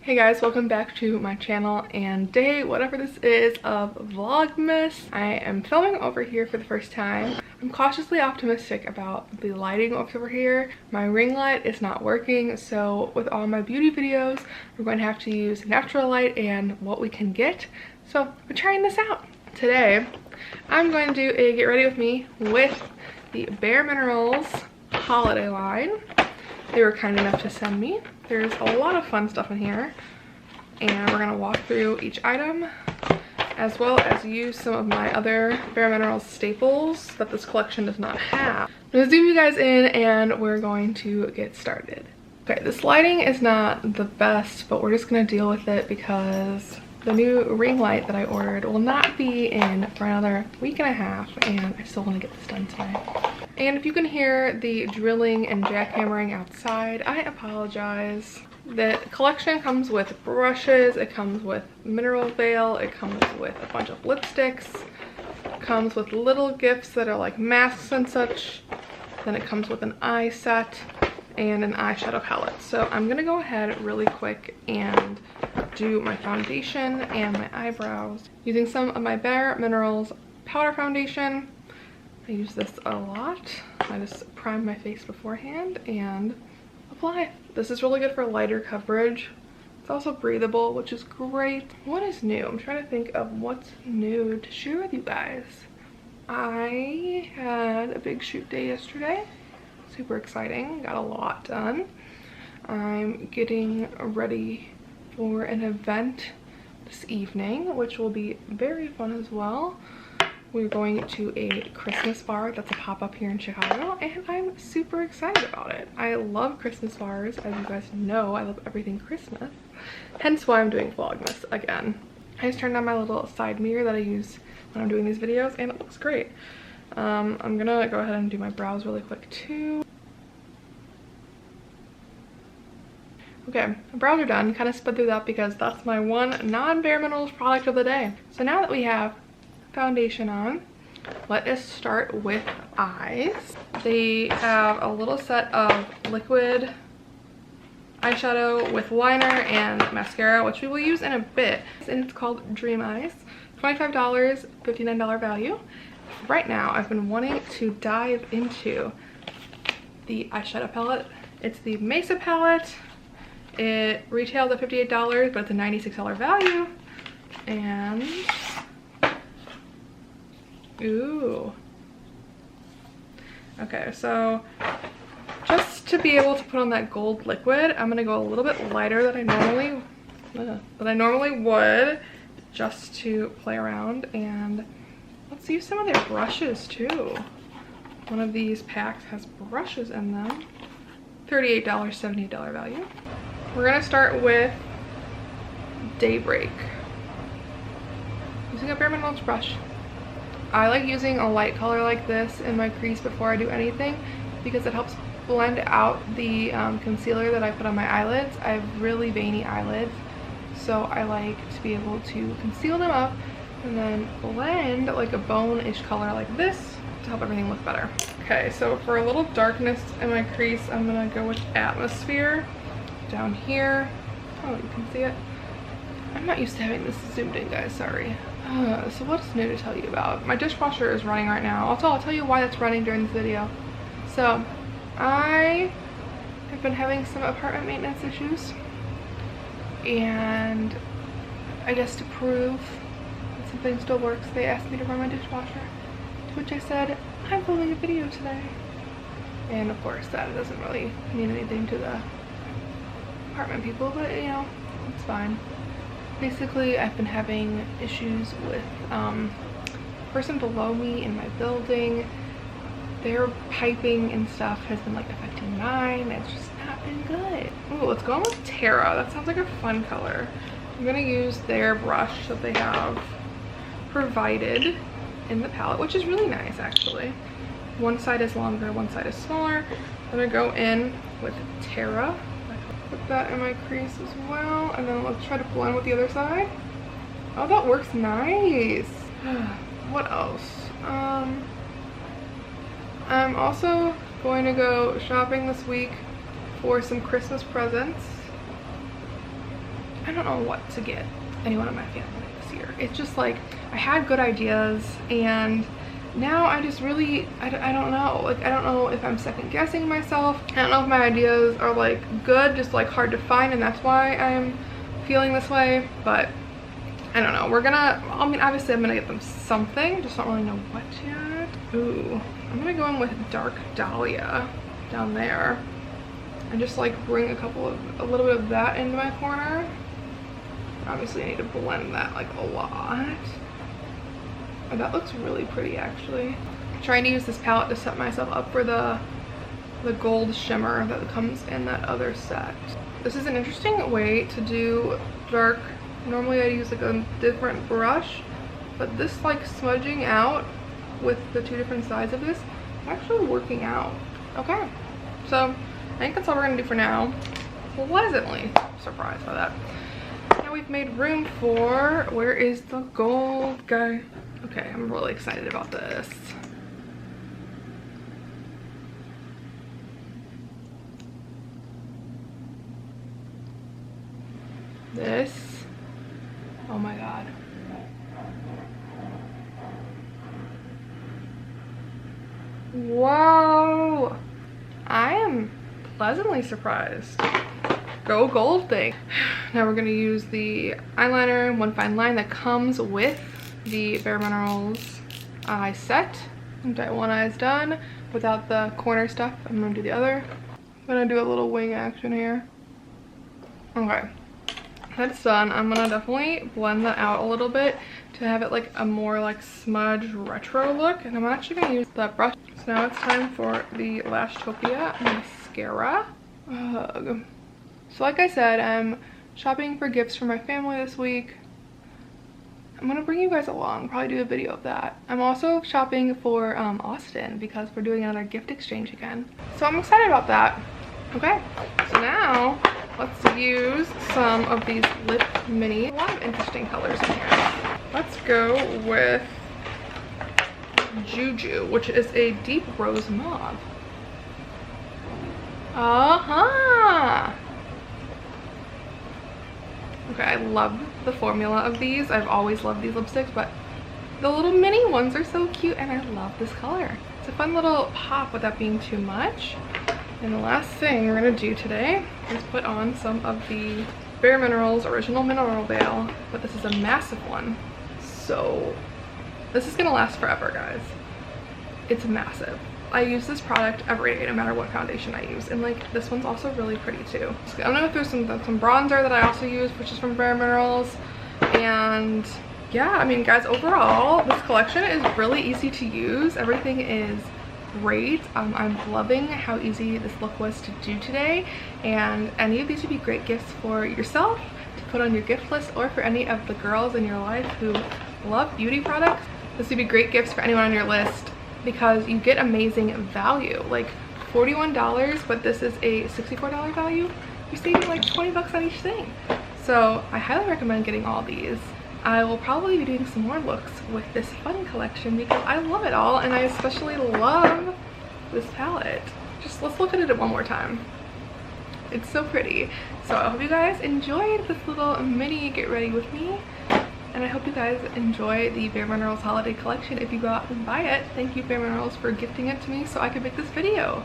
Hey guys, welcome back to my channel and day whatever this is of vlogmas. I am filming over here for the first time. I'm cautiously optimistic about the lighting over here. My ring light is not working, so with all my beauty videos we're going to have to use natural light and what we can get. So we're trying this out. Today I'm going to do a get ready with me with the bareMinerals holiday line. They were kind enough to send me. There's a lot of fun stuff in here, and we're gonna walk through each item as well as use some of my other bareMinerals staples that this collection does not have. I'm gonna zoom you guys in and we're going to get started. Okay, this lighting is not the best, but we're just gonna deal with it because the new ring light that I ordered will not be in for another week and a half, and I still want to get this done today. And if you can hear the drilling and jackhammering outside, I apologize. The collection comes with brushes, it comes with mineral veil, it comes with a bunch of lipsticks, it comes with little gifts that are like masks and such, then it comes with an eye set and an eyeshadow palette. So I'm gonna go ahead really quick and do my foundation and my eyebrows using some of my bareMinerals powder foundation. I use this a lot. I just prime my face beforehand and apply. This is really good for lighter coverage. It's also breathable, which is great. What is new? I'm trying to think of what's new to share with you guys. I had a big shoot day yesterday. Super exciting. Got a lot done. I'm getting ready for an event this evening, which will be very fun as well. We're going to a Christmas bar that's a pop-up here in Chicago, and I'm super excited about it. I love Christmas bars. As you guys know, I love everything Christmas, hence why I'm doing vlogmas again. I just turned on my little side mirror that I use when I'm doing these videos, and it looks great. I'm gonna go ahead and do my brows really quick too. Okay, my brows are done. Kind of sped through that because that's my one non-bareMinerals product of the day. So now that we have foundation on, let us start with eyes. They have a little set of liquid eyeshadow with liner and mascara, which we will use in a bit. And it's called Dream Eyes. $25, $59 value. Right now, I've been wanting to dive into the eyeshadow palette. It's the Mesa palette. It retails at $58, but it's a $96 value. And ooh. Okay, so just to be able to put on that gold liquid, I'm gonna go a little bit lighter than I normally would, just to play around. And let's use some of their brushes too. One of these packs has brushes in them. $38, $78 value. We're gonna start with Daybreak. Using a bareMinerals brush. I like using a light color like this in my crease before I do anything because it helps blend out the concealer that I put on my eyelids. I have really veiny eyelids, so I like to be able to conceal them up and then blend like a bone-ish color like this to help everything look better. Okay, so for a little darkness in my crease, I'm gonna go with Atmosphere down here. Oh, you can see it. I'm not used to having this zoomed in, guys, sorry. So what's new to tell you about? My dishwasher is running right now. Also, I'll tell you why that's running during this video. So I have been having some apartment maintenance issues, and I guess to prove that something still works, they asked me to run my dishwasher, to which I said, I'm filming a video today. And of course that doesn't really mean anything to the apartment people, but you know, it's fine. Basically, I've been having issues with the person below me in my building. Their piping and stuff has been like affecting mine. It's just not been good. Ooh, let's go on with Terra. That sounds like a fun color. I'm gonna use their brush that they have provided in the palette, which is really nice actually. One side is longer, one side is smaller. I'm gonna go in with Terra. Put that in my crease as well, and then let's try to blend with the other side. Oh, that works nice. What else? I'm also going to go shopping this week for some Christmas presents. I don't know what to get anyone in my family this year. It's just like I had good ideas and now I just really, I don't know. Like, I don't know if I'm second guessing myself. I don't know if my ideas are like good, just like hard to find, and that's why I'm feeling this way. But I don't know. We're gonna, I mean, obviously I'm gonna get them something, just don't really know what yet. Ooh, I'm gonna go in with Dark Dahlia down there and just like bring a little bit of that into my corner. Obviously I need to blend that like a lot. Oh, that looks really pretty actually. I'm trying to use this palette to set myself up for the gold shimmer that comes in that other set. This is an interesting way to do dark. Normally I use like a different brush, but this like smudging out with the two different sides of this is actually working out. Okay, so I think that's all we're gonna do for now. Pleasantly surprised by that. Now we've made room for, where is the gold guy? Okay, I'm really excited about this. This, oh my god. Whoa! I am pleasantly surprised. Go gold thing. Now we're gonna use the eyeliner, One Fine Line, that comes with the bareMinerals eye set. One eye is done without the corner stuff. I'm gonna do the other. I'm gonna do a little wing action here. Okay, that's done. I'm gonna definitely blend that out a little bit to have it like a more like smudge retro look, and I'm actually gonna use that brush. So now it's time for the Lashtopia mascara. Ugh. So like I said, I'm shopping for gifts for my family this week. I'm gonna bring you guys along, probably do a video of that. I'm also shopping for Austin because we're doing another gift exchange again. So I'm excited about that. Okay, so now let's use some of these lip mini. A lot of interesting colors in here. Let's go with Juju, which is a deep rose mauve. Okay, I love the formula of these. I've always loved these lipsticks, but the little mini ones are so cute and I love this color. It's a fun little pop without being too much. And the last thing we're gonna do today is put on some of the bareMinerals Original Mineral Veil, but this is a massive one. So this is gonna last forever, guys. It's massive. I use this product every day no matter what foundation I use, and like this one's also really pretty too. So I'm gonna go through some bronzer that I also use, which is from bareMinerals. And yeah, I mean guys, overall this collection is really easy to use. Everything is great. I'm loving how easy this look was to do today, and any of these would be great gifts for yourself to put on your gift list, or for any of the girls in your life who love beauty products. This would be great gifts for anyone on your list, because you get amazing value, like $41, but this is a $64 value. You're saving like 20 bucks on each thing. So I highly recommend getting all these. I will probably be doing some more looks with this fun collection because I love it all, and I especially love this palette. Just let's look at it one more time. It's so pretty. So I hope you guys enjoyed this little mini get ready with me. And I hope you guys enjoy the bareMinerals holiday collection. If you go out and buy it, thank you bareMinerals for gifting it to me so I could make this video.